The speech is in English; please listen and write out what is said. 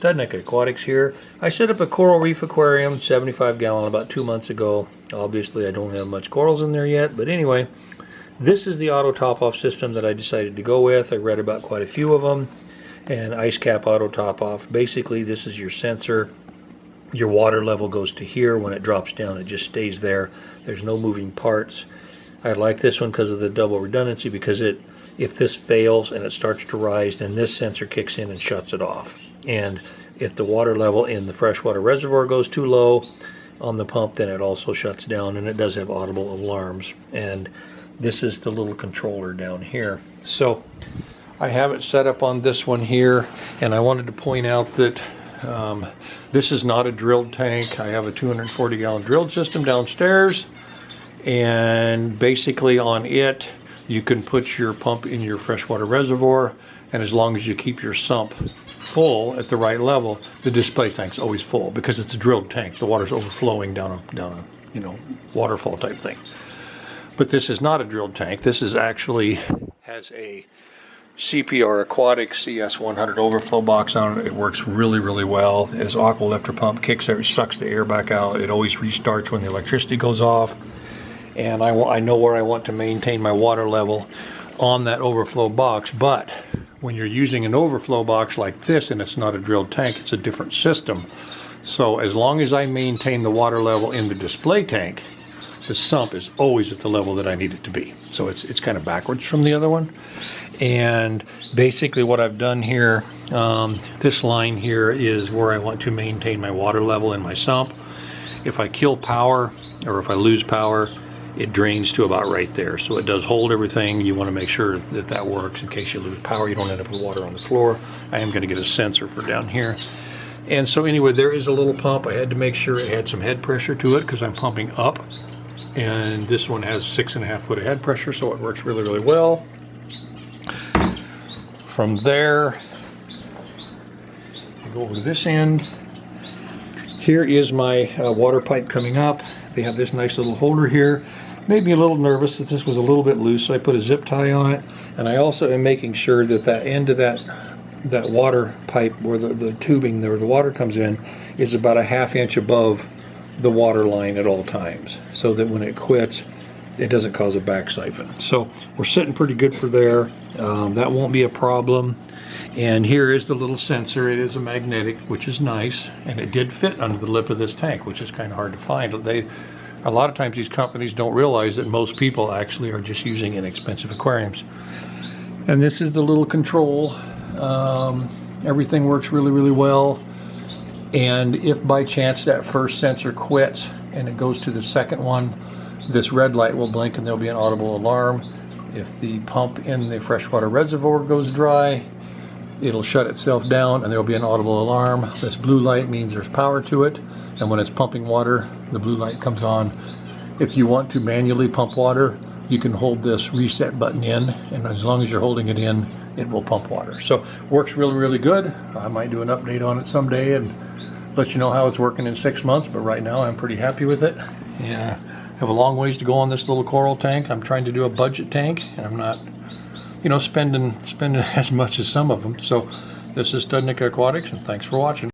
Studnick Aquatics here. I set up a coral reef aquarium, 75 gallon, about 2 months ago. Obviously I don't have much corals in there yet, but anyway, this is the auto top off system that I decided to go with. I read about quite a few of them. And ice cap auto top off. Basically this is your sensor. Your water level goes to here. When it drops down it just stays there. There's no moving parts. I like this one because of the double redundancy, because if this fails and it starts to rise, then this sensor kicks in and shuts it off. And if the water level in the freshwater reservoir goes too low on the pump, then it also shuts down, and it does have audible alarms. And this is the little controller down here. So I have it set up on this one here, and I wanted to point out that this is not a drilled tank. I have a 240 gallon drilled system downstairs, and basically on it you can put your pump in your freshwater reservoir, and as long as you keep your sump full at the right level, the display tank's always full because it's a drilled tank. The water's overflowing down a waterfall type thing. But this is not a drilled tank. This is actually has a CPR Aquatic CS100 overflow box on it. It works really, really well. As aqua lifter pump kicks it sucks the air back out. It always restarts when the electricity goes off. And I know where I want to maintain my water level on that overflow box. But when you're using an overflow box like this and it's not a drilled tank, it's a different system. So as long as I maintain the water level in the display tank, the sump is always at the level that I need it to be. So it's kind of backwards from the other one. And basically what I've done here, this line here is where I want to maintain my water level in my sump. If I kill power, or if I lose power, it drains to about right there. So it does hold everything. You want to make sure that that works in case you lose power. You don't end up with water on the floor. I am going to get a sensor for down here. And so anyway, there is a little pump. I had to make sure it had some head pressure to it because I'm pumping up. And this one has 6.5 foot of head pressure, so it works really, really well. From there, I go over to this end. Here is my water pipe coming up. They have this nice little holder here. Made me a little nervous that this was a little bit loose, so I put a zip tie on it. And I also am making sure that that end of that water pipe, where the tubing where the water comes in, is about a 1/2 inch above the water line at all times, so that when it quits, it doesn't cause a back siphon. So we're sitting pretty good for there. That won't be a problem. And here is the little sensor. It is a magnetic, which is nice, and it did fit under the lip of this tank, which is kind of hard to find. A lot of times these companies don't realize that most people actually are just using inexpensive aquariums. And this is the little control. Everything works really, really well. And if by chance that first sensor quits and it goes to the second one, this red light will blink and there'll be an audible alarm. If the pump in the freshwater reservoir goes dry, it'll shut itself down and there'll be an audible alarm. This blue light means there's power to it, and when it's pumping water, the blue light comes on. If you want to manually pump water, you can hold this reset button in, and as long as you're holding it in, it will pump water. So works really, really good. I might do an update on it someday and let you know how it's working in 6 months, but right now I'm pretty happy with it. Yeah, I have a long ways to go on this little coral tank. I'm trying to do a budget tank, and I'm not, spending as much as some of them. So this is Studnick Aquatics, and thanks for watching.